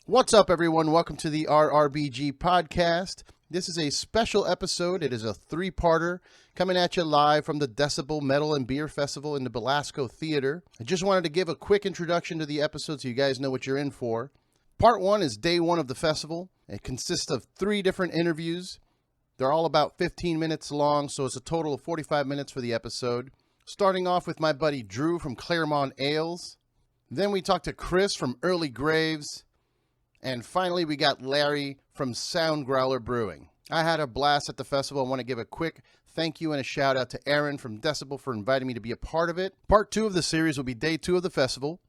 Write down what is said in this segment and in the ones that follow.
What's up, everyone? Welcome to the RRBG podcast. This is a special episode. It is a three-parter coming at you live from the Decibel Metal and Beer Festival in the Belasco Theater. I just wanted to give a quick introduction to the episode so you guys know what you're in for. Part one is day one of the festival. It consists of 3 different interviews. They're all about 15 minutes long, so it's a total of 45 minutes for the episode. Starting off with my buddy Drew from Claremont Ales. Then we talked to Chris from Early Graves. And finally, we got Larry from Soundgrowler Brewing. I had a blast at the festival. I want to give a quick thank you and a shout out to Aaron from Decibel for inviting me to be a part of it. Part 2 of the series will be day 2 of the festival.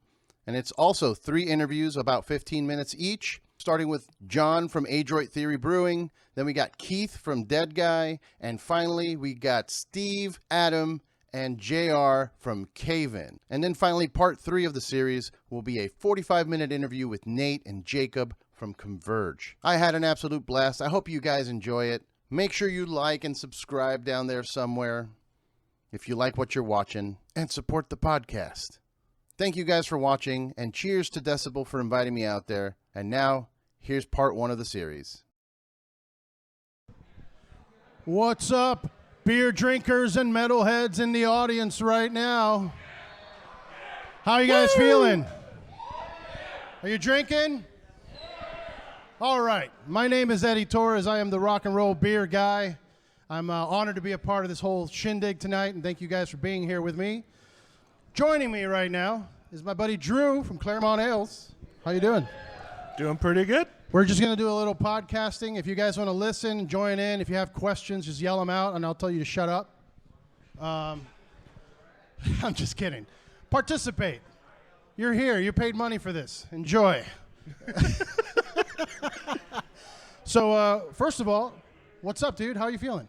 And it's also 3 interviews, about 15 minutes each, starting with John from Adroit Brewing. Then we got Keith from Deadguy. And finally, we got Steve, Adam, and JR from Cave In. And then finally, part 3 of the series will be a 45-minute interview with Nate and Jacob from Converge. I had an absolute blast. I hope you guys enjoy it. Make sure you like and subscribe down there somewhere if you like what you're watching, and support the podcast. Thank you guys for watching, and cheers to Decibel for inviting me out there. And now, here's part 1 of the series. What's up, beer drinkers and metalheads in the audience right now? How you guys feeling? Are you drinking? All right. My name is Eddie Torres. I am the rock and roll beer guy. I'm honored to be a part of this whole shindig tonight, and thank you guys for being here with me. Joining me right now is my buddy Drew from Claremont Ales. How you doing? Doing pretty good. We're just going to do a little podcasting. If you guys want to listen, join in. If you have questions, just yell them out, and I'll tell you to shut up. I'm just kidding. Participate. You're here. You paid money for this. Enjoy. So, first of all, what's up, dude? How are you feeling?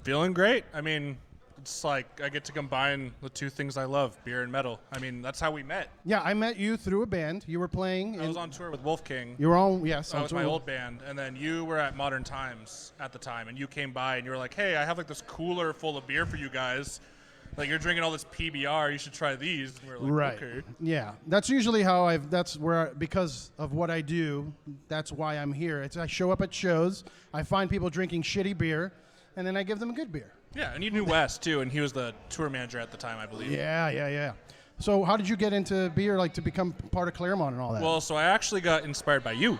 Feeling great. I mean, it's like I get to combine the 2 things I love, beer and metal. I mean, that's how we met. Yeah, I met you through a band. You were playing. I was on tour with Wolf King. You were on, yes. That was my old band. And then you were at Modern Times at the time, and you came by, and you were like, hey, I have like this cooler full of beer for you guys. Like, you're drinking all this PBR. You should try these. And we were like, right. Okay. Yeah, that's usually how that's where, because of what I do, that's why I'm here. I show up at shows, I find people drinking shitty beer, and then I give them a good beer. Yeah, and you knew Wes, too, and he was the tour manager at the time, I believe. Yeah. So how did you get into beer, like to become part of Claremont and all that? Well, so I actually got inspired by you,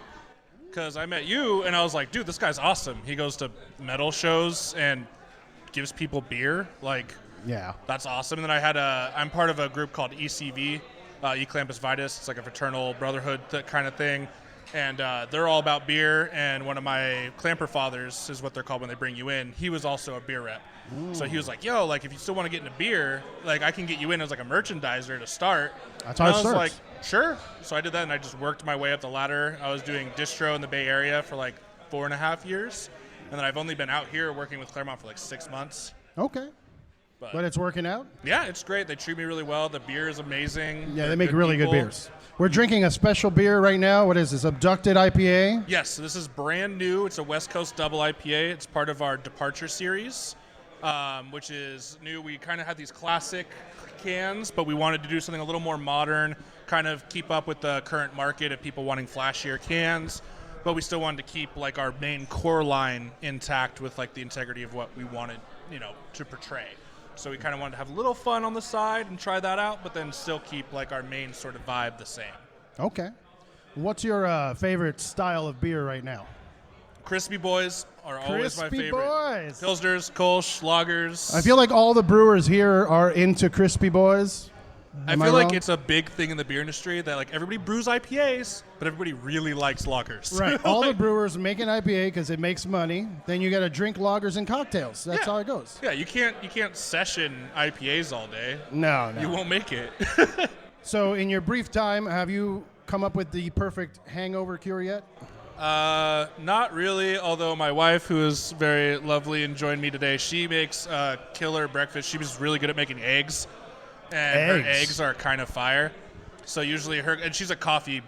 because I met you, and I was like, dude, this guy's awesome. He goes to metal shows and gives people beer. Like, yeah, that's awesome. And then I'm part of a group called ECV, Eclampus Vitus. It's like a fraternal brotherhood kind of thing. And they're all about beer, and one of my clamper fathers is what they're called when they bring you in. He was also a beer rep. Ooh. So he was like, yo, like if you still want to get into beer, like I can get you in as like a merchandiser to start. That's how it starts. I was like, sure. So I did that, and I just worked my way up the ladder. I was doing distro in the Bay Area for like 4.5 years. And then I've only been out here working with Claremont for like 6 months. Okay. But it's working out? Yeah, it's great. They treat me really well. The beer is amazing. Yeah, they make really good beers. We're drinking a special beer right now. What is this, Abducted Ipa? Yes, this is brand new. It's a West Coast double IPA. It's part of our Departure series, which is new. We kind of had these classic cans, but we wanted to do something a little more modern, kind of keep up with the current market of people wanting flashier cans, but we still wanted to keep like our main core line intact with like the integrity of what we wanted, to portray. So we kind of wanted to have a little fun on the side and try that out, but then still keep like our main sort of vibe the same. Okay. What's your favorite style of beer right now? Crispy Boys are always my favorite. Boys. Pilsners, Kolsch, Lagers. I feel like all the brewers here are into Crispy Boys. I feel like it's a big thing in the beer industry that like everybody brews IPAs, but everybody really likes lagers. Right. All the brewers make an IPA because it makes money. Then you got to drink lagers and cocktails. That's how it goes. Yeah, you can't session IPAs all day. No. You won't make it. So in your brief time, have you come up with the perfect hangover cure yet? Not really, although my wife, who is very lovely and joined me today, she makes killer breakfast. She was really good at making eggs. And her eggs are kind of fire. So usually and she's a coffee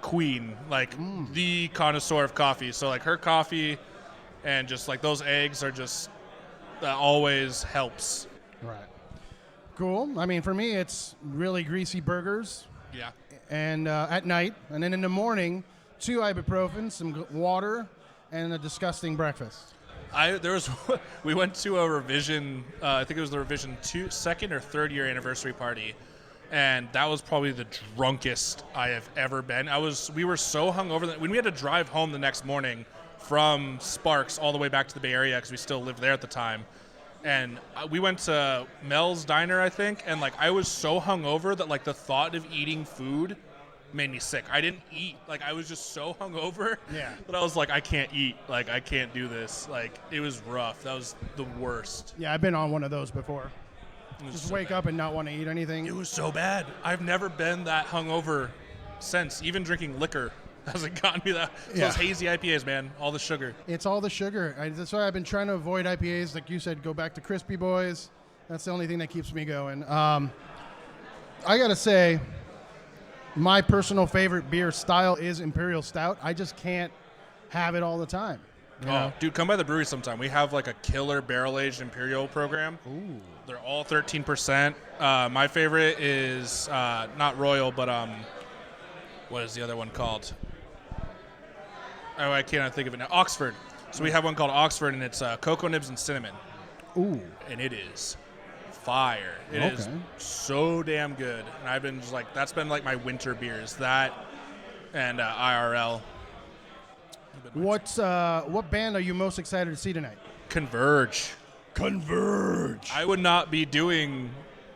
queen, like the connoisseur of coffee. So like her coffee and just like those eggs are just, that always helps. Right. Cool. I mean, for me, it's really greasy burgers. Yeah. And at night, and then in the morning, 2 ibuprofen, some water, and a disgusting breakfast. We went to a revision. I think it was the revision second or third year anniversary party, and that was probably the drunkest I have ever been. We were so hungover that when we had to drive home the next morning from Sparks all the way back to the Bay Area because we still lived there at the time. And we went to Mel's Diner, I think, and like I was so hungover that like the thought of eating food made me sick. I didn't eat. Like I was just so hungover that I was like, I can't eat. Like I can't do this. Like it was rough. That was the worst. Yeah, I've been on one of those before. Just so wake bad. up and not want to eat anything. It was so bad. I've never been that hungover since. Even drinking liquor hasn't gotten me that. It's those hazy IPAs, man. All the sugar. It's all the sugar. That's why I've been trying to avoid IPAs. Like you said, go back to Crispy Boys. That's the only thing that keeps me going. I got to say, my personal favorite beer style is Imperial Stout. I just can't have it all the time. You know? Dude, come by the brewery sometime. We have like a killer barrel-aged Imperial program. Ooh. They're all 13%. My favorite is not Royal, but what is the other one called? Oh, I can't think of it now. Oxford. So we have one called Oxford, and it's cocoa nibs and cinnamon. Ooh. And it is fire. It is so damn good. And I've been just like, that's been like my winter beers. That and IRL. What band are you most excited to see tonight? Converge. Converge. I would not be doing,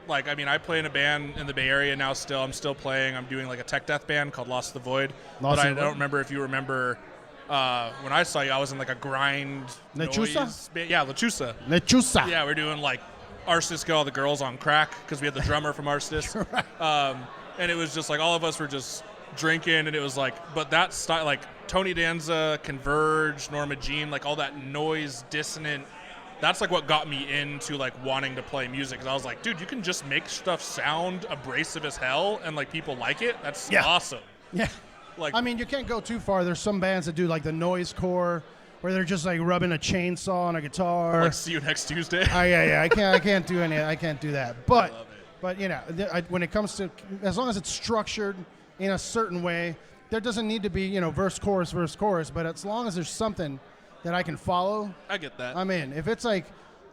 like, I mean, I play in a band in the Bay Area now still. I'm still playing. I'm doing like a tech death band called Lost the Void. I don't remember if you remember when I saw you, I was in like a grind noise band. Yeah, Lechusa. Lechusa. Yeah, we're doing like Arsonist Get All the Girls on Crack because we had the drummer from Arsonist. And it was just like all of us were just drinking, and it was like, but that style, like Tony Danza, Converge, Norma Jean, like all that noise, dissonant, that's like what got me into like wanting to play music. Because I was like, dude, you can just make stuff sound abrasive as hell and like people like it. That's awesome. Yeah. Like, I mean, you can't go too far. There's some bands that do like the noise core where they're just like rubbing a chainsaw on a guitar. Like See You Next Tuesday. Yeah. I can't do any. I can't do that. But you know, when it comes to, as long as it's structured in a certain way, there doesn't need to be, you know, verse chorus. But as long as there's something that I can follow, I get that. I'm in. If it's like,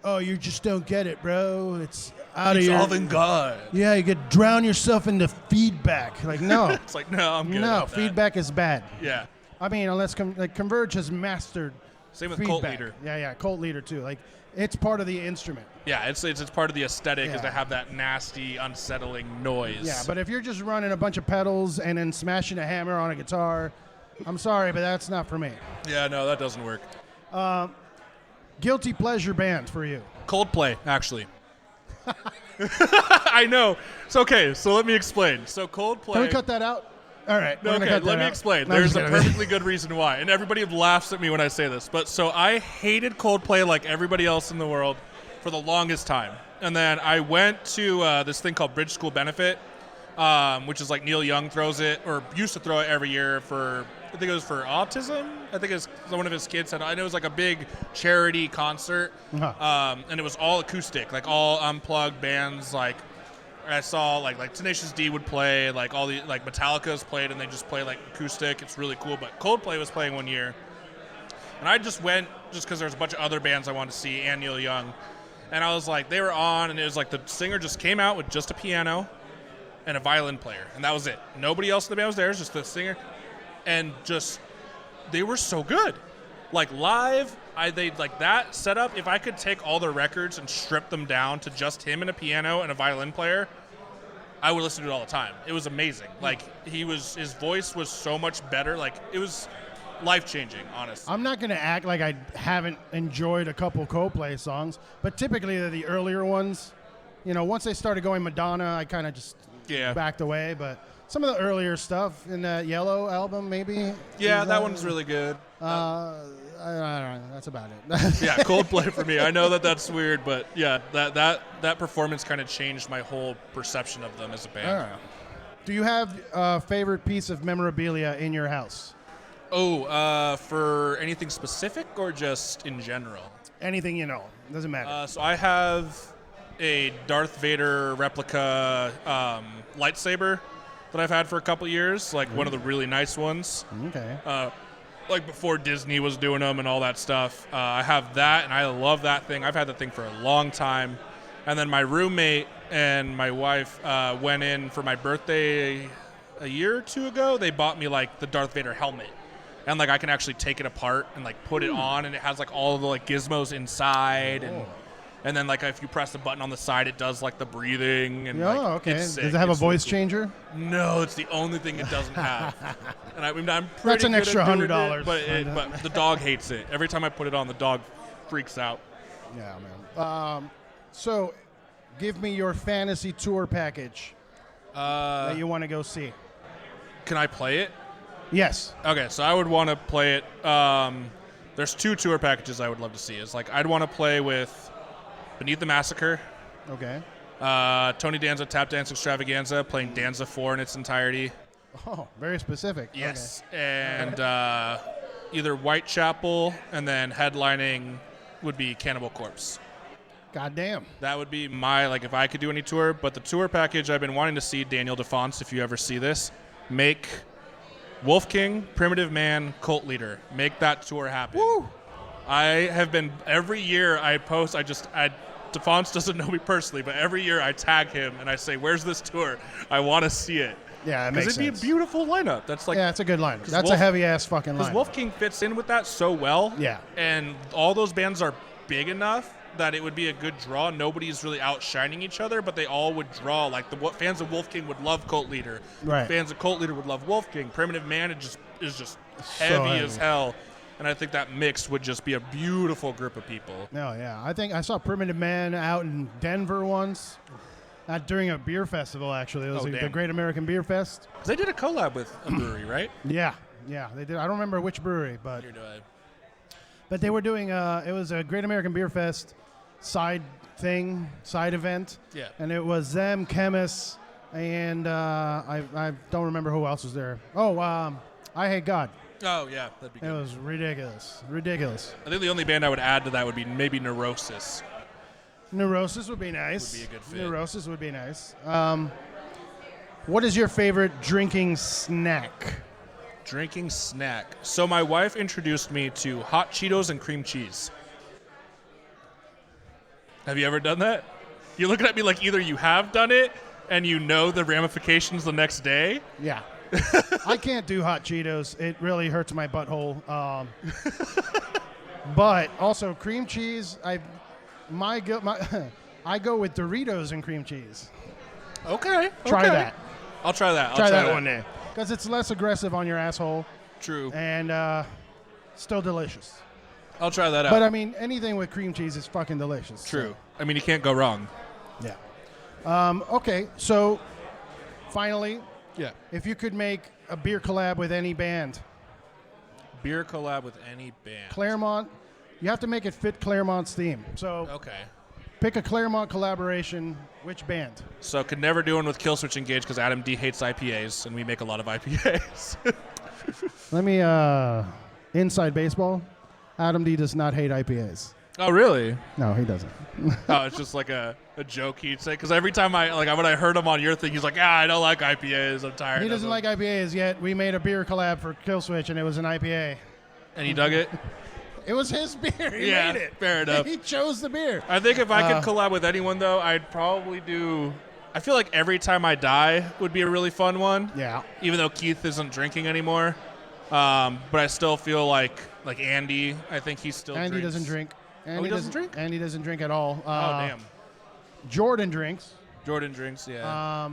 oh, you just don't get it, bro, it's out of your avant-garde. Yeah, you could drown yourself into feedback. Like, no. It's like, no, I'm good. No, feedback is bad. Yeah. I mean, unless Converge has mastered Same with feedback. Cult Leader. Yeah, Cult Leader too. Like, it's part of the instrument. Yeah, it's part of the aesthetic is to have that nasty, unsettling noise. Yeah, but if you're just running a bunch of pedals and then smashing a hammer on a guitar, I'm sorry, but that's not for me. Yeah, no, that doesn't work. Guilty pleasure band for you? Coldplay, actually. I know. It's okay, so let me explain. So Coldplay... Can we cut that out? All right. No, okay, let me explain. No, There's a perfectly good reason why. And everybody laughs at me when I say this. But so I hated Coldplay like everybody else in the world for the longest time. And then I went to this thing called Bridge School Benefit, which is like Neil Young throws it, or used to throw it every year for, I think it was for autism. I think it was one of his kids had, I know it was like a big charity concert. And it was all acoustic, like all unplugged bands. Like I saw like Tenacious D would play, like all the, like Metallica's played, and they just play like acoustic. It's really cool. But Coldplay was playing one year. And I just went just because there's a bunch of other bands I wanted to see and Neil Young. And I was like, they were on, and it was like the singer just came out with just a piano and a violin player, and that was it. Nobody else in the band was there. It was just the singer, and just they were so good. Like live, they like that setup. If I could take all their records and strip them down to just him and a piano and a violin player, I would listen to it all the time. It was amazing. Like his voice was so much better. Like it was life-changing, honestly. I'm not going to act like I haven't enjoyed a couple Coldplay songs, but typically they're the earlier ones. You know, once they started going Madonna, I kind of just backed away. But some of the earlier stuff in that Yellow album, maybe. Yeah, that one's really good. I don't know. That's about it. Yeah, Coldplay for me. I know that's weird, but yeah, that performance kind of changed my whole perception of them as a band. Do you have a favorite piece of memorabilia in your house? Oh, for anything specific or just in general? Anything you know. Doesn't matter. So I have a Darth Vader replica lightsaber that I've had for a couple years, like one of the really nice ones. Okay. Like before Disney was doing them and all that stuff. I have that, and I love that thing. I've had the thing for a long time. And then my roommate and my wife went in for my birthday a year or two ago. They bought me like the Darth Vader helmet. And like I can actually take it apart and like put it on, and it has like all the like gizmos inside, and then like if you press the button on the side, it does like the breathing. And Okay. It's Does it have a voice changer? No, it's the only thing it doesn't have. And I'm pretty That's an good extra at doing $100. it, but the dog hates it. Every time I put it on, the dog freaks out. Yeah, man. So, give me your fantasy tour package that you want to go see. Can I play it? Yes. Okay, so I would want to play it. There's 2 tour packages I would love to see. It's like I'd want to play with Beneath the Massacre, Okay. Tony Danza Tap Dance Extravaganza, playing Danza 4 in its entirety. Oh, very specific. Yes, and either Whitechapel, and then headlining would be Cannibal Corpse. God damn. That would be my, like, if I could do any tour. But the tour package, I've been wanting to see Daniel DeFonce, if you ever see this, make Wolf King, Primitive Man, Cult Leader. Make that tour happen. Woo! I have been, every year I post, DeFonce doesn't know me personally, but every year I tag him and I say, where's this tour? I want to see it. Yeah, it makes sense. Because it'd be a beautiful lineup. That's like, yeah, it's a good lineup. That's a heavy-ass fucking lineup. because Wolf King fits in with that so well. Yeah. And all those bands are big enough that it would be a good draw. Nobody's really outshining each other, but they all would draw. Like the fans of Wolf King would love Cult Leader. Right. Fans of Cult Leader would love Wolf King. Primitive Man is just heavy as hell. And I think that mix would just be a beautiful group of people. No, yeah. I think I saw Primitive Man out in Denver once. During a beer festival, actually. It was the Great American Beer Fest. They did a collab with a brewery, right? Yeah, they did. I don't remember which brewery, but they were doing. It was a Great American Beer Fest side event. Yeah. And it was them, Chemists, and I don't remember who else was there. Oh, I Hate God. Oh yeah, that'd be good. It was ridiculous. I think the only band I would add to that would be maybe Neurosis. Neurosis would be nice. Would be a good fit. Neurosis would be nice. What is your favorite drinking snack? Drinking snack. So my wife introduced me to hot Cheetos and cream cheese. Have you ever done that? You're looking at me like either you have done it and you know the ramifications the next day. Yeah. I can't do hot Cheetos. It really hurts my butthole. But also cream cheese, I go with Doritos and cream cheese. Okay. Try that. I'll try that. Try that one day. Because it's less aggressive on your asshole. True. And still delicious. I'll try that out. But I mean, anything with cream cheese is fucking delicious. True. So. I mean, you can't go wrong. Yeah. Okay, so finally, Yeah. if you could make a beer collab with any band, Beer collab with any band. Claremont, you have to make it fit Claremont's theme. So Okay. pick a Claremont collaboration. Which band? So could never do one with Killswitch Engage because Adam D hates IPAs and we make a lot of IPAs. Let me, inside baseball, Adam D does not hate IPAs. Oh, really? No, he doesn't. Oh, it's just like a joke he'd say. Because every time when I heard him on your thing, he's like, I don't like IPAs. I'm tired He of doesn't them." like IPAs, yet we made a beer collab for Killswitch, and it was an IPA. And he dug it? It was his beer. He Yeah, made it. fair enough. He chose the beer. I think if I could collab with anyone, though, I'd probably do... I feel like Every Time I Die would be a really fun one. Yeah. Even though Keith isn't drinking anymore. But I still feel like Andy, I think he still Andy drinks. doesn't drink. He doesn't drink? Andy doesn't drink at all. Oh, damn. Jordan drinks. Jordan drinks, yeah.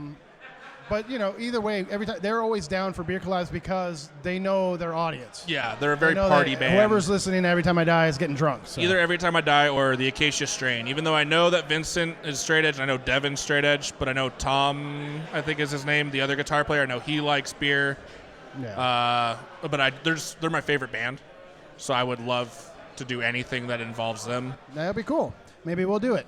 But, either way, every time they're always down for beer collabs because they know their audience. Yeah, they're a very They know party that band. Whoever's listening Every Time I Die is getting drunk. So. Either Every Time I Die or the Acacia Strain. Even though I know that Vincent is straight edge, and I know Devin's straight edge, but I know Tom, I think is his name, the other guitar player, I know he likes beer. Yeah. But they're my favorite band, so I would love to do anything that involves them. That'd be cool. Maybe we'll do it.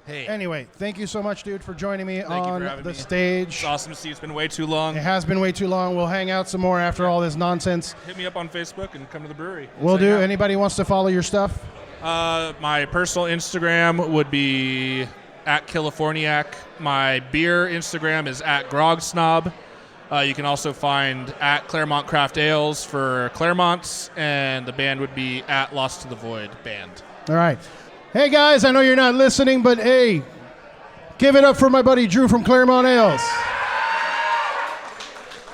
Hey, Anyway, thank you so much, dude, for joining me Thank you on for having the me. stage. It's awesome to see you. It's been way too long. It has been way too long. We'll hang out some more after all this nonsense. Hit me up on Facebook and come to the brewery. We'll Let's do. hang out. Anybody wants to follow your stuff? My personal Instagram would be at Californiac. My beer Instagram is at Grogsnob. You can also find at Claremont Craft Ales for Claremonts, and the band would be at Lost to the Void Band. All right. Hey, guys, I know you're not listening, but hey, give it up for my buddy Drew from Claremont Ales.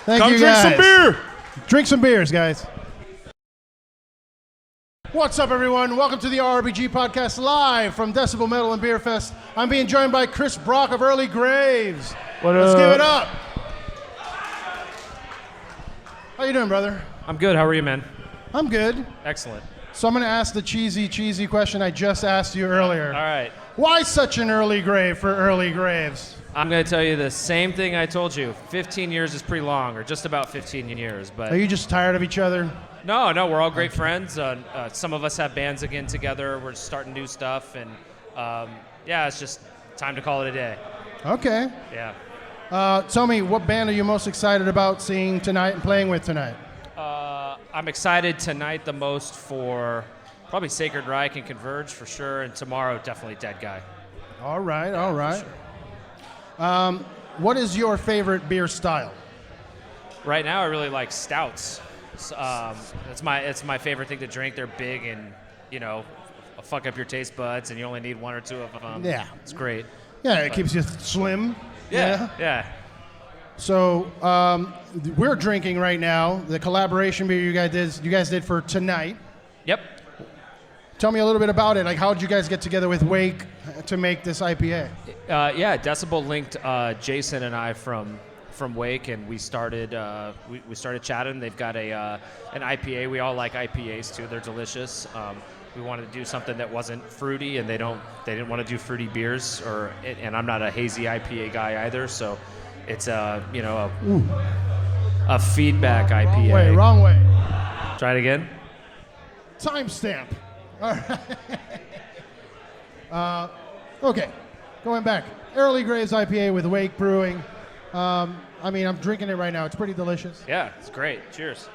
Thank Come you, drink guys. some beer. Drink some beers, guys. What's up, everyone? Welcome to the RRBG podcast live from Decibel Metal and Beer Fest. I'm being joined by Chris Brock of Early Graves. Let's give it up. How you doing, brother? I'm good. How are you, man? I'm good. Excellent. So I'm going to ask the cheesy question I just asked you earlier. All right. Why such an early grave for Early Graves? I'm going to tell you the same thing I told you. 15 years is pretty long, or just about 15 years. But Are you just tired of each other? No, we're all great friends. Some of us have bands again together. We're starting new stuff, and yeah, it's just time to call it a day. Okay. Yeah. Tell me, what band are you most excited about seeing tonight and playing with tonight? I'm excited tonight the most for probably Sacred Reich and Converge for sure, and tomorrow definitely Deadguy. All right. What is your favorite beer style? Right now, I really like stouts. It's my favorite thing to drink. They're big and fuck up your taste buds, and you only need one or two of them. Yeah, it's great. Yeah, it keeps you slim. Yeah. So we're drinking right now the collaboration beer you guys did for tonight. Yep. Tell me a little bit about it. Like, how did you guys get together with Wake to make this IPA? Yeah, Decibel linked Jason and I from Wake, and we started we started chatting. They've got an IPA. We all like IPAs too. They're delicious. We wanted to do something that wasn't fruity, and they didn't want to do fruity beers, and I'm not a hazy IPA guy either. So it's a feedback IPA. Wrong way. Try it again. Timestamp. All right. Okay, going back. Early Graves IPA with Wake Brewing. I'm drinking it right now. It's pretty delicious. Yeah, it's great. Cheers.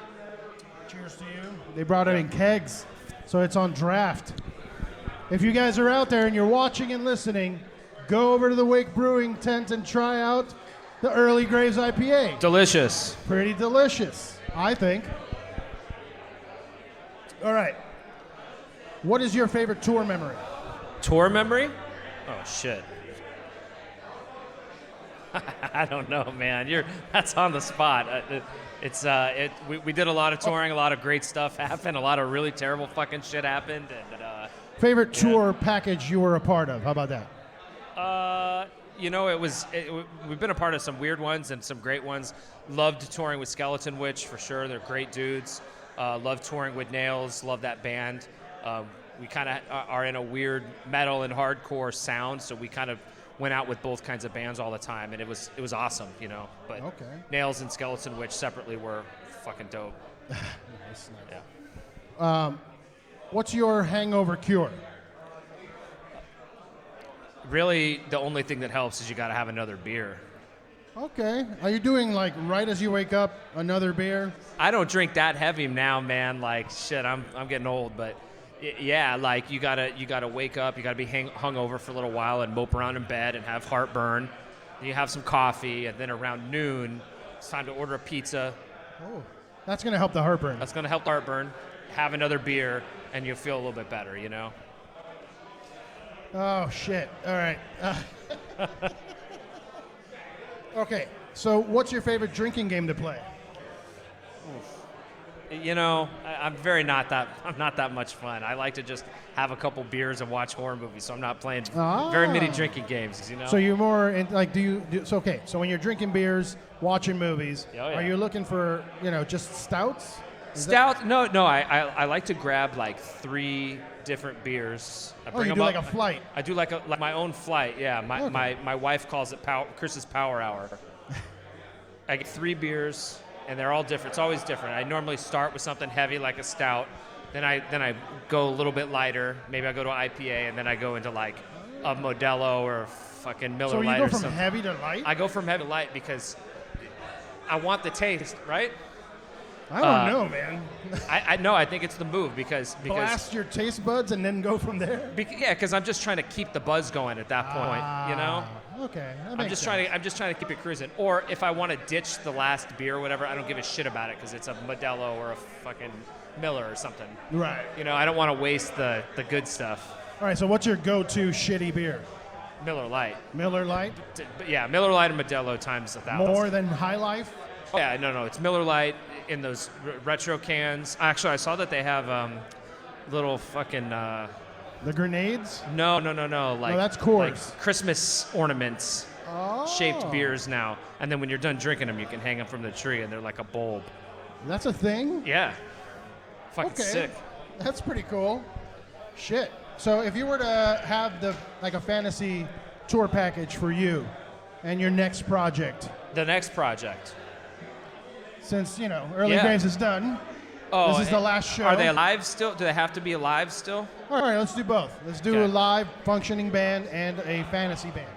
Cheers to you. They brought it in kegs, so it's on draft. If you guys are out there and you're watching and listening, go over to the Wake Brewing tent and try out the Early Graves IPA. Delicious. Pretty delicious, I think. All right. What is your favorite tour memory? Tour memory? Oh, shit. I don't know, man. That's on the spot. We did a lot of touring, a lot of great stuff happened, a lot of really terrible fucking shit happened. And favorite tour package you were a part of? How about that? We've been a part of some weird ones and some great ones. Loved touring with Skeleton Witch for sure. They're great dudes. Loved touring with Nails. Love that band. We kind of are in a weird metal and hardcore sound, so we kind of went out with both kinds of bands all the time, and it was awesome, But okay. Nails and Skeleton Witch separately were fucking dope. Nice. Yeah. What's your hangover cure? Really, the only thing that helps is you got to have another beer. Okay. Are you doing like right as you wake up, another beer? I don't drink that heavy now, man. Like shit, I'm getting old, but yeah, like you gotta wake up, you gotta be hungover for a little while and mope around in bed and have heartburn. Then you have some coffee, and then around noon, it's time to order a pizza. Oh, that's gonna help the heartburn. That's gonna help the heartburn. Have another beer, and you'll feel a little bit better, Oh shit! All right. Okay. So, what's your favorite drinking game to play? I'm not that much fun. I like to just have a couple beers and watch horror movies, so I'm not playing very many drinking games, So you're more in, like, so when you're drinking beers, watching movies, are you looking for, just stouts? No, I like to grab like 3 different beers. You do like a flight. I do like my own flight, yeah. My wife calls it Chris's Power Hour. I get 3 beers, and they're all different. It's always different. I normally start with something heavy like a stout. Then I go a little bit lighter. Maybe I go to an IPA, and then I go into like a Modelo or fucking Miller Lite. So you go from heavy to light? I go from heavy to light because I want the taste, right? I don't know, man. I think it's the move because Blast your taste buds and then go from there. Because I'm just trying to keep the buzz going at that point, you know. Okay, I'm just trying to keep it cruising. Or if I want to ditch the last beer or whatever, I don't give a shit about it because it's a Modelo or a fucking Miller or something. Right. You know, I don't want to waste the good stuff. All right, so what's your go-to shitty beer? Miller Lite. Miller Lite? Yeah, Miller Lite and Modelo times 1,000. More than High Life? Oh, yeah, no, it's Miller Lite in those retro cans. Actually, I saw that they have little fucking... The grenades? No. Like, no, that's Coors. Like Christmas ornaments shaped beers now. And then when you're done drinking them, you can hang them from the tree, and they're like a bulb. That's a thing? Yeah. Fucking sick. That's pretty cool. Shit. So if you were to have a fantasy tour package for you and your next project. The next project. Since, Early Graves is done. Oh, this is the last show. Are they alive still? Do they have to be alive still? All right, let's do both. Let's do a live functioning band and a fantasy band.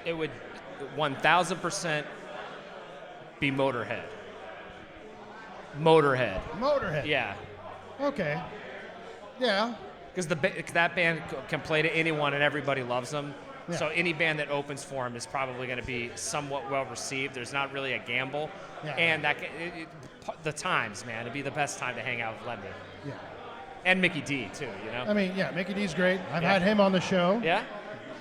It would 1,000% be Motorhead. Motorhead. Yeah. Okay. Yeah. Because that band can play to anyone and everybody loves them. Yeah. So any band that opens for them is probably going to be somewhat well received. There's not really a gamble. Yeah. And the times, man, it'd be the best time to hang out with Lemmy. Yeah. And Mickey D, too, you know? I mean, yeah, Mickey D's great. I've had him on the show. Yeah?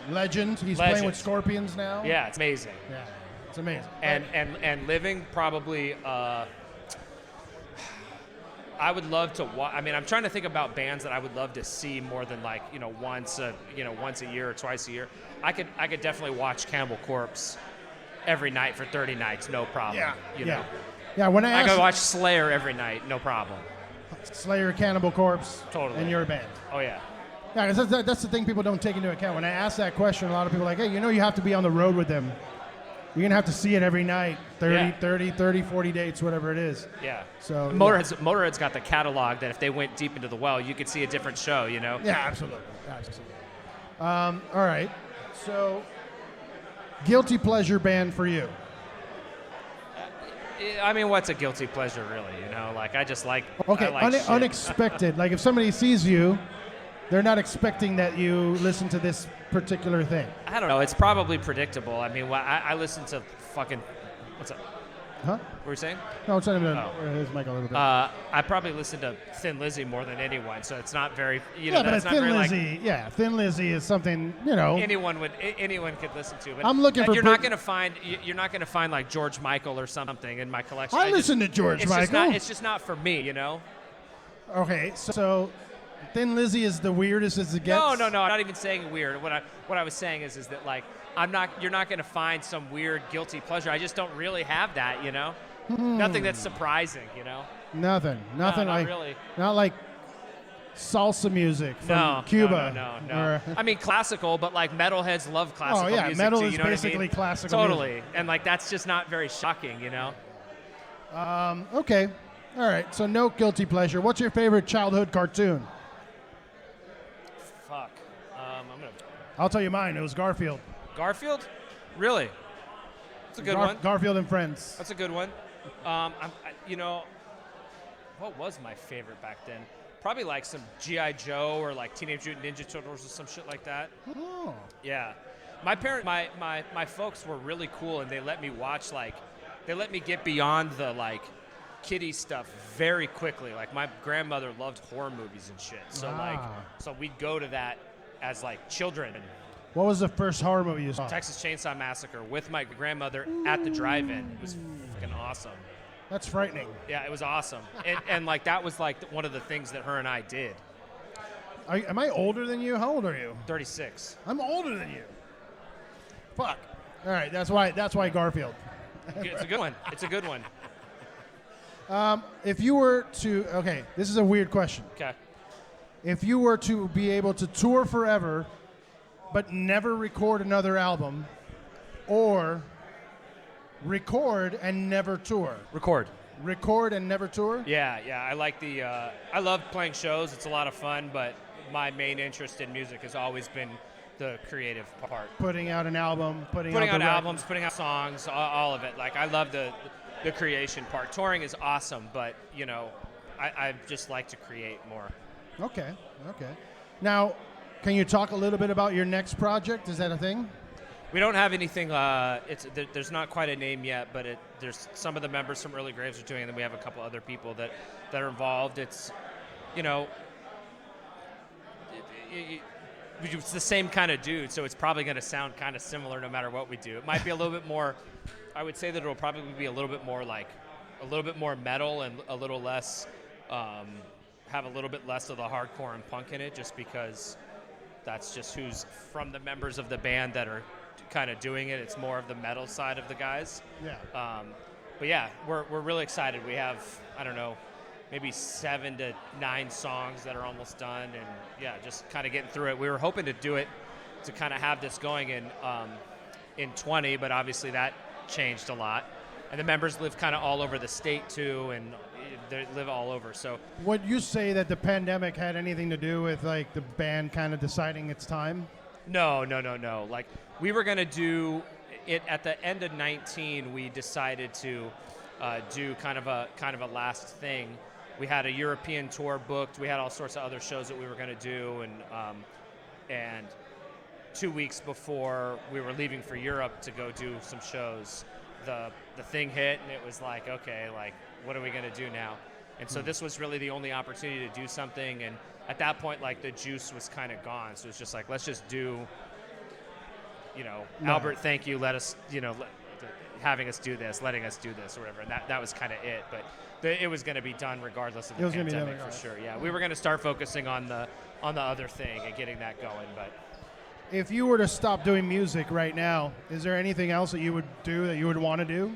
Legend. He's playing with Scorpions now. Yeah, it's amazing. Yeah, it's amazing. And living probably... I would love to watch. I mean, I'm trying to think about bands that I would love to see more than once a year or twice a year. I could definitely watch Cannibal Corpse every night for 30 nights, no problem. Yeah. You know? Yeah. When I could watch Slayer every night, no problem. Slayer, Cannibal Corpse, Totally. and your band. Oh yeah. Yeah, 'cause that's the thing people don't take into account. When I ask that question, a lot of people are like, hey, you have to be on the road with them. You're going to have to see it every night, 30, 40 dates, whatever it is. Yeah. So Motorhead's got the catalog that if they went deep into the well, you could see a different show, you know? Yeah, absolutely. All right. So, guilty pleasure band for you? I mean, what's a guilty pleasure, really? You know, like I just like. Okay, I like shit. Unexpected. Like if somebody sees you, they're not expecting that you listen to this particular thing. I don't know. It's probably predictable. I mean, I listen to fucking. What's up? Huh? What were you saying? No, it's not even. His mic a little bit. I probably listen to Thin Lizzy more than anyone, so it's not very. But that's not Thin very, Lizzy. Thin Lizzy is something anyone could listen to. But I'm looking for. You're not going to find like George Michael or something in my collection. I listen to George Michael. It's just not for me, you know. Okay, so. Thin Lizzy is the weirdest as it gets? No, I'm not even saying weird. What I was saying is that like you're not going to find some weird guilty pleasure. I just don't really have that, you know. Nothing that's surprising, you know. Nothing no, like not really. Not like salsa music from Cuba. No. I mean classical, but like metalheads love classical music. Oh yeah, metal too, is you know basically what I mean? classical. Totally, music. And like that's just not very shocking, you know. Okay, all right. So no guilty pleasure. What's your favorite childhood cartoon? Fuck. I'll tell you mine. It was Garfield. Garfield? Really? That's a good one. Garfield and Friends. That's a good one. What was my favorite back then? Probably like some G.I. Joe or like Teenage Mutant Ninja Turtles or some shit like that. Oh. Yeah. My folks were really cool, and they let me get beyond the like kiddie stuff very quickly. Like my grandmother loved horror movies and shit. So so we'd go to that as like children. What was the first horror movie you saw? Texas Chainsaw Massacre with my grandmother at the drive-in. It was fucking awesome. That's frightening. Yeah, it was awesome. and like that was like one of the things that her and I did. Am I older than you? How old are you? 36. I'm older than you. Fuck. All right, that's why Garfield. It's a good one. It's a good one. If you were to, okay, this is a weird question. Okay. If you were to be able to tour forever, but never record another album, or record and never tour. Record and never tour? Yeah. I like I love playing shows. It's a lot of fun, but my main interest in music has always been the creative part. Putting out an album, putting out albums, putting out songs, all of it. Like I love the creation part. Touring is awesome, but you know, I just like to create more. Okay. Now, can you talk a little bit about your next project? Is that a thing? We don't have anything. There's not quite a name yet, but there's some of the members from Early Graves are doing it, and then we have a couple other people that are involved. It's, you know, it's the same kind of dude, so it's probably going to sound kind of similar no matter what we do. It might be a little bit more. I would say that it'll probably be a little bit more metal and a little less, have a little bit less of the hardcore and punk in it, just because that's just who's from the members of the band that are kind of doing it. It's more of the metal side of the guys. Yeah. But yeah, we're really excited. We have, I don't know, maybe 7 to 9 songs that are almost done, and yeah, just kind of getting through it. We were hoping to do it to kind of have this going in 20, but obviously that changed a lot. And the members live kind of all over the state too, and they live all over. So would you say that the pandemic had anything to do with like the band kind of deciding its time? No. Like, we were going to do it at the end of 19. We decided to do kind of a last thing. We had a European tour booked. We had all sorts of other shows that we were going to do, and 2 weeks before we were leaving for Europe to go do some shows, the thing hit, and it was like, okay, like, what are we going to do now? And so this was really the only opportunity to do something, and at that point, like, the juice was kind of gone. So it was just like, let's just do, you know, Albert, thank you, let us, you know, having us do this, letting us do this, or whatever. And that was kind of it. But it was going to be done regardless of the pandemic, for sure. Yeah, we were going to start focusing on the other thing and getting that going. But if you were to stop doing music right now, is there anything else that you would do that you would want to do?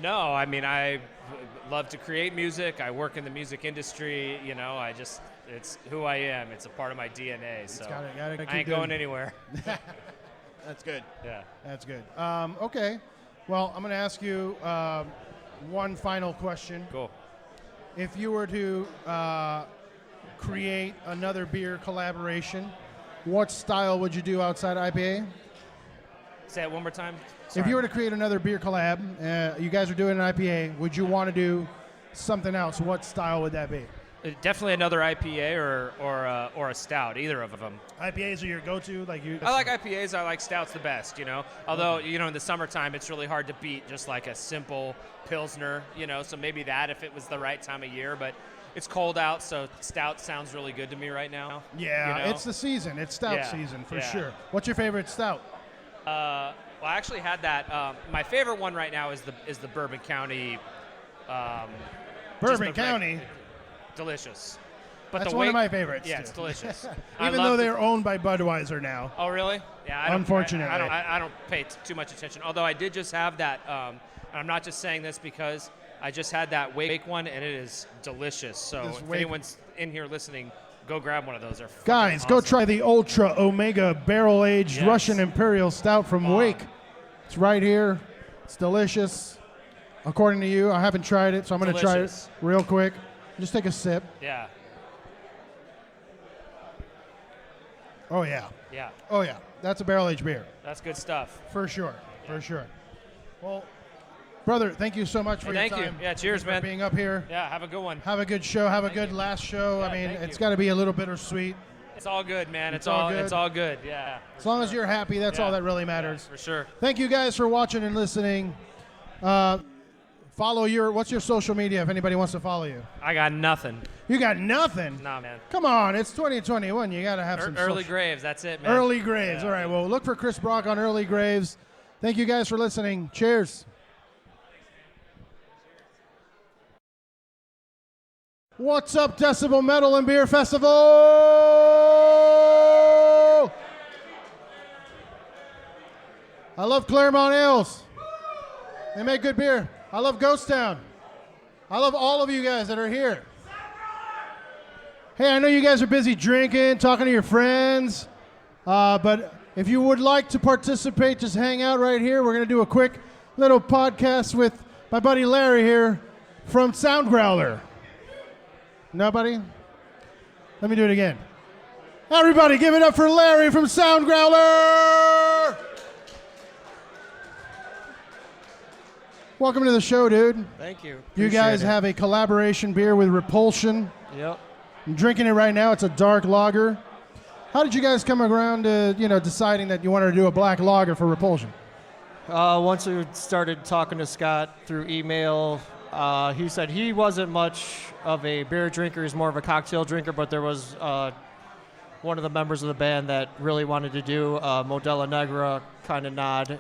No, I mean, I love to create music. I work in the music industry. You know, it's who I am. It's a part of my DNA. So I ain't going anywhere. That's good. Yeah. That's good. Okay. Well, I'm going to ask you one final question. Cool. If you were to create another beer collaboration, what style would you do outside IPA? Say it one more time. Sorry. If you were to create another beer collab, you guys are doing an IPA, would you want to do something else? What style would that be? Definitely another IPA or a stout, either of them. IPAs are your go-to? I like IPAs. I like stouts the best, you know. Although, you know, in the summertime, it's really hard to beat just like a simple Pilsner, you know. So maybe that if it was the right time of year. But it's cold out, so stout sounds really good to me right now. Yeah, you know? It's the season. It's stout season for sure. What's your favorite stout? Well, I actually had that. My favorite one right now is the Bourbon County. Bourbon County? Delicious. But that's one of my favorites. Yeah, it's delicious. Even though they're owned by Budweiser now. Oh, really? Yeah. Unfortunately. I don't pay too much attention. Although I did just have that, and I'm not just saying this because I just had that Wake one, and it is delicious. So if anyone's in here listening, go grab one of those. Guys, awesome. Go try the Ultra Omega Barrel-Aged Russian Imperial Stout from Wake. It's right here. It's delicious. According to you, I haven't tried it, so I'm going to try it real quick. Just take a sip. Yeah. Oh, yeah. Yeah. Oh, yeah. That's a barrel-aged beer. That's good stuff. For sure. Yeah. For sure. Well, brother, thank you so much for your time. Thank you. Yeah, cheers, man. For being up here. Yeah, have a good one. Have a good show. Have a good last show. Yeah, I mean, it's got to be a little bittersweet. It's all good, man. It's all good. Yeah. As long as you're happy, that's all that really matters. Yeah, for sure. Thank you guys for watching and listening. What's your social media if anybody wants to follow you? I got nothing. You got nothing? Nah, man. Come on, it's 2021. You got to have some Early Graves, that's it, man. Early Graves. All right, well, look for Chris Brock on Early Graves. Thank you guys for listening. Cheers. What's up, Decibel Metal and Beer Festival? I love Claremont Ales. They make good beer. I love Ghost Town. I love all of you guys that are here. Hey, I know you guys are busy drinking, talking to your friends, but if you would like to participate, just hang out right here. We're going to do a quick little podcast with my buddy Larry here from Soundgrowler. Nobody? Let me do it again. Everybody give it up for Larry from Soundgrowler! Welcome to the show, dude. Thank you. You guys have a collaboration beer with Repulsion. Yep. I'm drinking it right now. It's a dark lager. How did you guys come around to, deciding that you wanted to do a black lager for Repulsion? Once we started talking to Scott through email, he said he wasn't much of a beer drinker. He's more of a cocktail drinker, but there was one of the members of the band that really wanted to do a Modella Negra kind of nod.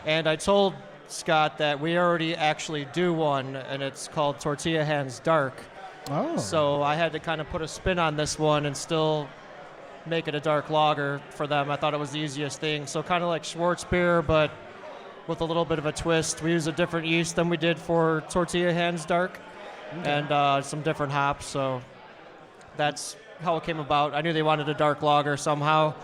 And I told Scott that we already actually do one, and it's called Tortilla Hands Dark. Oh. So I had to kind of put a spin on this one and still make it a dark lager for them. I thought it was the easiest thing. So kind of like Schwartz beer, but with a little bit of a twist. We use a different yeast than we did for Tortilla Hands Dark, and some different hops. So that's how it came about. I knew they wanted a dark lager somehow.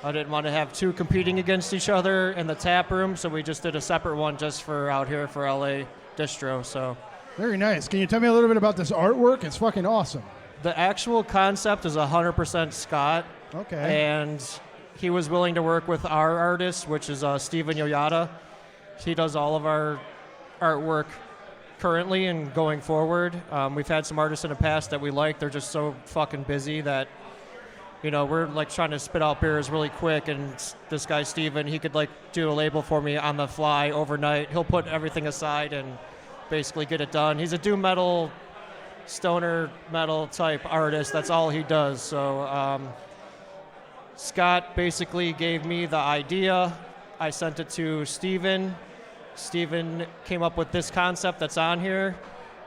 I didn't want to have two competing against each other in the tap room, so we just did a separate one just for out here for LA Distro. So very nice. Can you tell me a little bit about this artwork? It's fucking awesome. the actual concept is 100% Scott. Okay. And he was willing to work with our artist, which is Steven Yoyada. He does all of our artwork currently and going forward. We've had some artists in the past that we like. They're just so fucking busy that, you know, we're like trying to spit out beers really quick, and this guy Steven, he could like do a label for me on the fly overnight. He'll put everything aside and basically get it done. He's a doom metal, stoner metal type artist. That's all he does. So Scott basically gave me the idea. I sent it to Steven. Steven came up with this concept that's on here.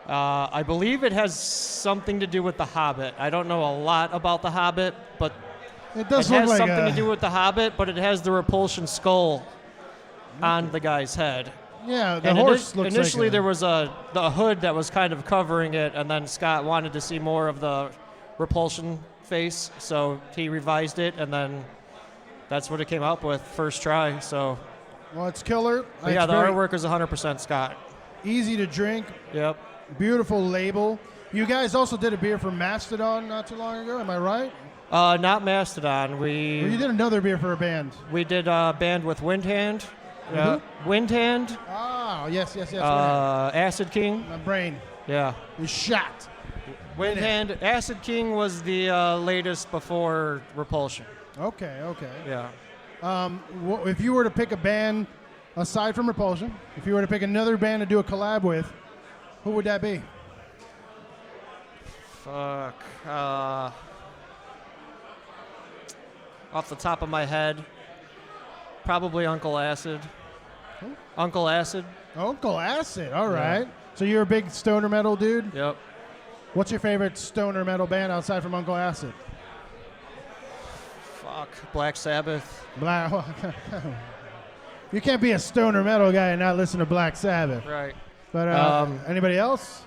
I believe it has something to do with The Hobbit. I don't know a lot about The Hobbit, but it has like something to do with The Hobbit, but it has the Repulsion skull on the guy's head. Yeah, the and horse looks initially like there was the hood that was kind of covering it, and then Scott wanted to see more of the Repulsion face, so he revised it, and then that's what it came up with first try. So, well, it's killer. But yeah, the artwork is 100% Scott. Easy to drink. Yep. Beautiful label. You guys also did a beer for Mastodon not too long ago, am I right? Not Mastodon. Well, you did another beer for a band. We did a band with Windhand. Windhand. Oh, yes. Acid King. My brain Yeah. is shot. Windhand. Acid King was the latest before Repulsion. Okay. Yeah. If you were to pick a band aside from Repulsion, if you were to pick another band to do a collab with, who would that be? Fuck. Off the top of my head, probably Uncle Acid. Who? Uncle Acid. Uncle Acid. All right. Yeah. So you're a big stoner metal dude? Yep. What's your favorite stoner metal band outside from Uncle Acid? Fuck. Black Sabbath. You can't be a stoner metal guy and not listen to Black Sabbath. Right. But anybody else?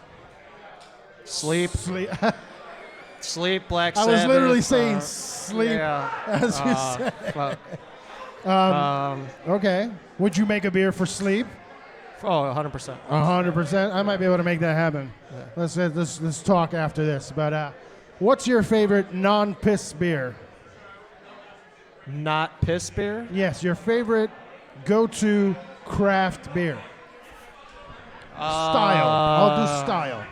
Sleep. Sleep, Black I Sabbath. was literally saying sleep as you said. Fuck. Okay. Would you make a beer for Sleep? Oh, 100%. 100%. I might be able to make that happen. Yeah. Let's talk after this. But what's your favorite non-piss beer? Not piss beer? Yes, your favorite go-to craft beer. Style. I'll do style.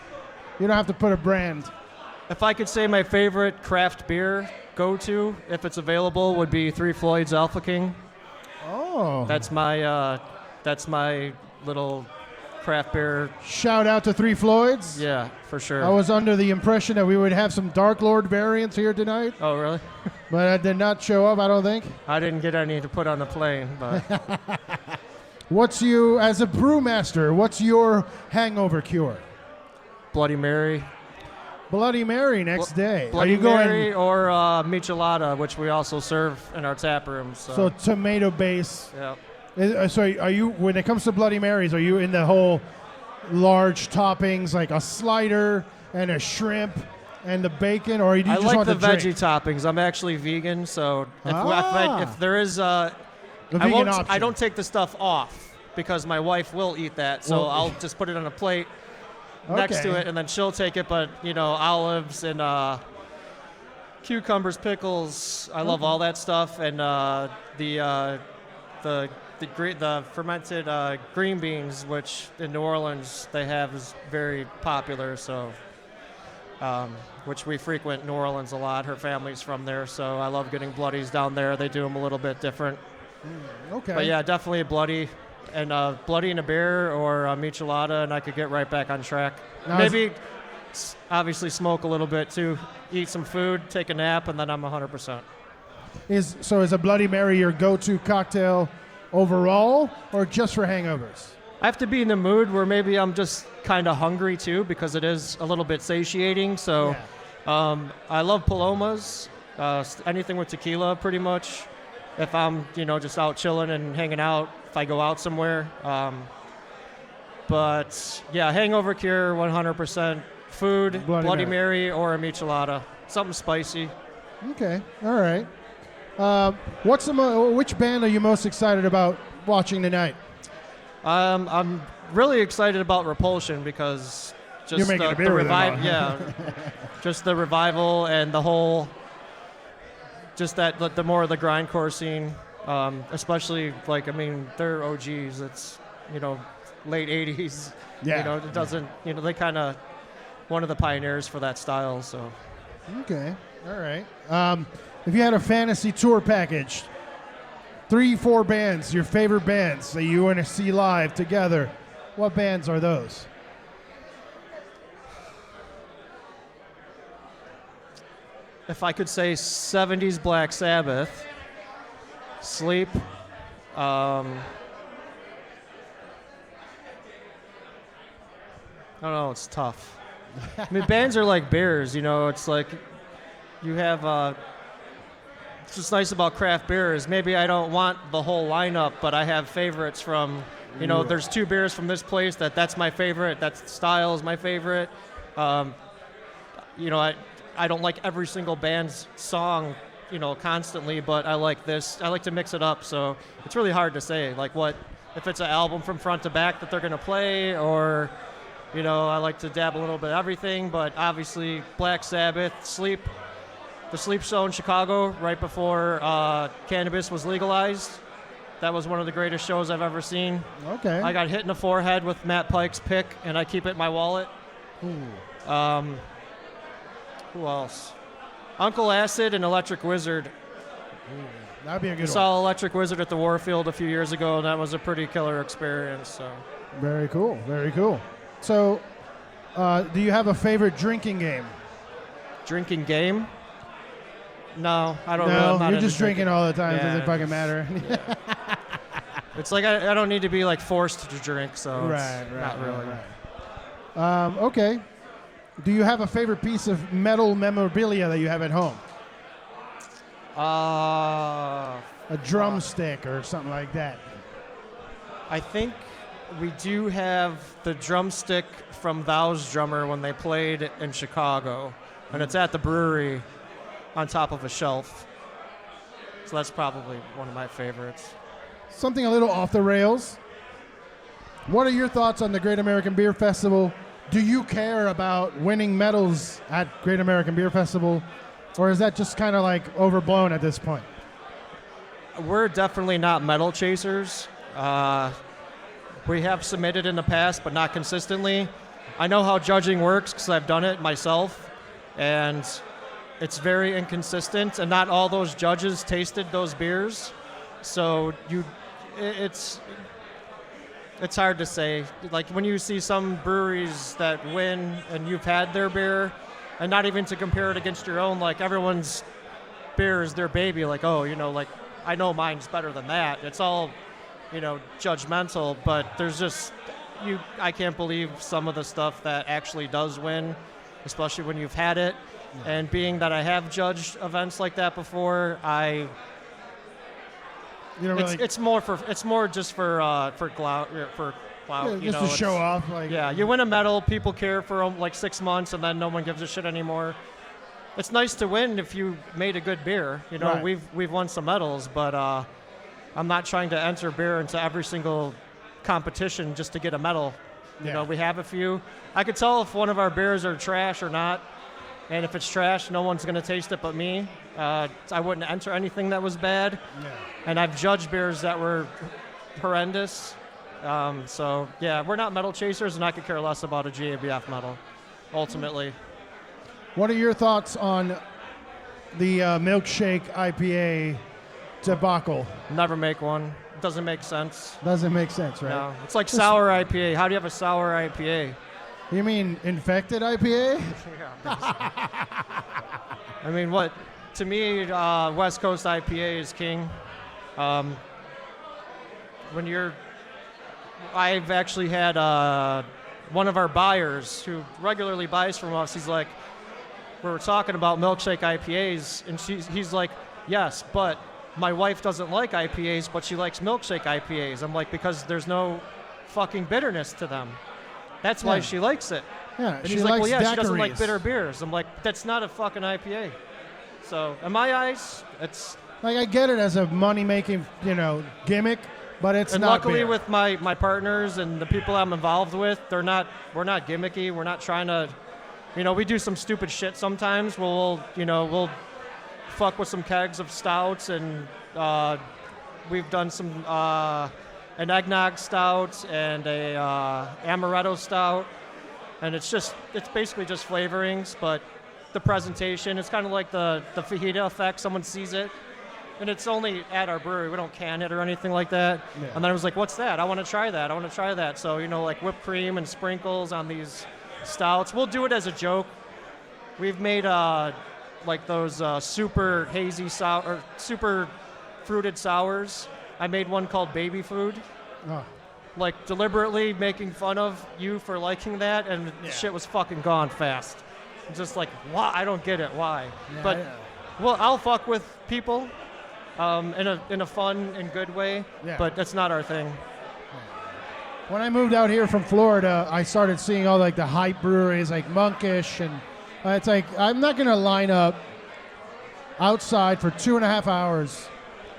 You don't have to put a brand. If I could say my favorite craft beer go-to, if it's available, would be Three Floyd's Alpha King. Oh. That's my little craft beer. Shout out to Three Floyds. Yeah, for sure. I was under the impression that we would have some Dark Lord variants here tonight, Oh, really? but I did not show up, I don't think. I didn't get any to put on the plane, but As a brewmaster, what's your hangover cure? Bloody Mary. Bloody Mary next day. Bloody Are you going Mary or Michelada, which we also serve in our tap room. so tomato base? Yeah. So are you, when it comes to Bloody Marys, are you in the whole large toppings like a slider and a shrimp and the bacon, or do you I just like want the the drink? veggie toppings. I'm actually vegan, so if there is The vegan option. I don't take the stuff off because my wife will eat that, so Well- I'll just put it on a plate next to Okay. it, and then she'll take it. But you know, olives and cucumbers, pickles. I love all that stuff, and the the fermented green beans, which in New Orleans they have, is very popular. So, which we frequent New Orleans a lot. Her family's from there, so I love getting bloodies down there. They do them a little bit different. Okay. But yeah, definitely a bloody. And bloody in a beer or a michelada, and I could get right back on track. Now Maybe obviously smoke a little bit too, eat some food, take a nap, and then I'm 100%. Is a Bloody Mary your go-to cocktail overall, or just for hangovers? I have to be in the mood where maybe I'm just kind of hungry too, because it is a little bit satiating. So I love Palomas, anything with tequila pretty much. If I'm, just out chilling and hanging out, if I go out somewhere. But yeah, hangover cure, 100%. Food, Bloody Mary, or a michelada. Something spicy. Okay, all right. Which band are you most excited about watching tonight? I'm really excited about Repulsion because just You're making a beer the with revival. them, Yeah, just the revival and the whole, just that the more of the grindcore scene, especially they're OGs. It's late 80s. Yeah. It doesn't. They kind of one of the pioneers for that style. So. Okay, all right. If you had a fantasy tour package, 3-4 bands, your favorite bands that you want to see live together, what bands are those? If I could say 70s Black Sabbath, Sleep, I don't know, it's tough. I mean, bands are like beers, it's like you have, it's just nice about craft beers. Maybe I don't want the whole lineup, but I have favorites from, there's 2 beers from this place that's my favorite, that style is my favorite. I don't like every single band's song, constantly, but I like this. I like to mix it up, so it's really hard to say, if it's an album from front to back that they're going to play, or, I like to dab a little bit of everything, but obviously Black Sabbath, Sleep, the Sleep show in Chicago right before cannabis was legalized. That was one of the greatest shows I've ever seen. Okay. I got hit in the forehead with Matt Pike's pick, and I keep it in my wallet. Who else? Uncle Acid and Electric Wizard. That'd be a good I saw Electric Wizard at the Warfield a few years ago, and that was a pretty killer experience. So. Very cool. Very cool. So, do you have a favorite drinking game? Drinking game? No, I don't. No, really, you're just drinking all the time. Doesn't fucking matter. Yeah. It's like I don't need to be forced to drink, so right, not really. Right. Okay. Do you have a favorite piece of metal memorabilia that you have at home? A drumstick or something like that. I think we do have the drumstick from Thou's drummer when they played in Chicago, and it's at the brewery on top of a shelf. So that's probably one of my favorites. Something a little off the rails. What are your thoughts on the Great American Beer Festival? Do you care about winning medals at Great American Beer Festival, or is that just kind of overblown at this point? We're definitely not medal chasers. We have submitted in the past, but not consistently. I know how judging works because I've done it myself, and it's very inconsistent, and not all those judges tasted those beers. So it's hard to say. When you see some breweries that win and you've had their beer, and not even to compare it against your own, everyone's beer is their baby. I know mine's better than that. It's all, judgmental, but there's just, I can't believe some of the stuff that actually does win, especially when you've had it. Yeah. And being that I have judged events like that before, it's more just for clout. Yeah, just to show off. You win a medal, people care for 6 months, and then no one gives a shit anymore. It's nice to win if you made a good beer. Right. We've won some medals, but I'm not trying to enter beer into every single competition just to get a medal. We have a few. I could tell if one of our beers are trash or not. And if it's trash, no one's going to taste it but me. I wouldn't enter anything that was bad. Yeah. And I've judged beers that were horrendous. So yeah, we're not metal chasers, and I could care less about a GABF medal, ultimately. What are your thoughts on the milkshake IPA debacle? Never make one. Doesn't make sense. Doesn't make sense, right? No, it's like sour IPA. How do you have a sour IPA? You mean infected IPA? I mean, what? To me, West Coast IPA is king. I've actually had one of our buyers who regularly buys from us. He's like, we were talking about milkshake IPAs, and he's like, yes, but my wife doesn't like IPAs, but she likes milkshake IPAs. I'm like, because there's no fucking bitterness to them. That's why she likes it. Yeah, and she he's like, well, likes yeah, she doesn't like daiquiris. bitter beers. I'm like, that's not a fucking IPA. So, in my eyes, it's... Like, I get it as a money-making, gimmick, but it's And not luckily beer. with my partners and the people I'm involved with, we're not gimmicky. We're not trying to, we do some stupid shit sometimes. We'll fuck with some kegs of stouts, and we've done some an eggnog stout and a amaretto stout, and it's basically just flavorings, but the presentation, it's kind of like the fajita effect. Someone sees it, and it's only at our brewery. We don't can it or anything like that. Yeah. And then I was like, what's that? I want to try that. So, like whipped cream and sprinkles on these stouts. We'll do it as a joke. We've made like those super hazy sour, or super fruited sours. I made one called Baby Food. Oh. Like deliberately making fun of you for liking that, and shit was fucking gone fast. Just like, why? I don't get it. Why? Yeah, But yeah. well, I'll fuck with people in a fun and good way. Yeah. But that's not our thing. When I moved out here from Florida, I started seeing all like the hype breweries like Monkish, and it's like, I'm not gonna line up outside for 2.5 hours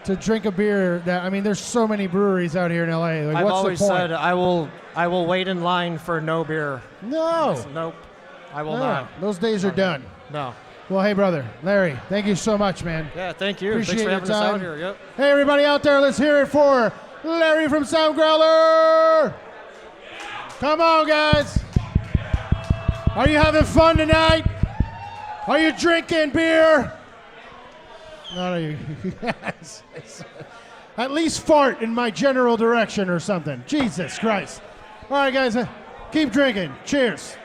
to drink a beer there's so many breweries out here in LA. Like, I've what's always the point? said I will wait in line for no beer. No. Nope. I will No, not. those days are done. No. Well, hey, brother, Larry, thank you so much, man. Yeah, thank you. Appreciate Thanks for your having us time. out here. Yep. Hey, everybody out there, let's hear it for Larry from Soundgrowler. Come on, guys. Are you having fun tonight? Are you drinking beer? No, you. Yes. At least fart in my general direction or something. Jesus Christ. All right, guys, keep drinking. Cheers.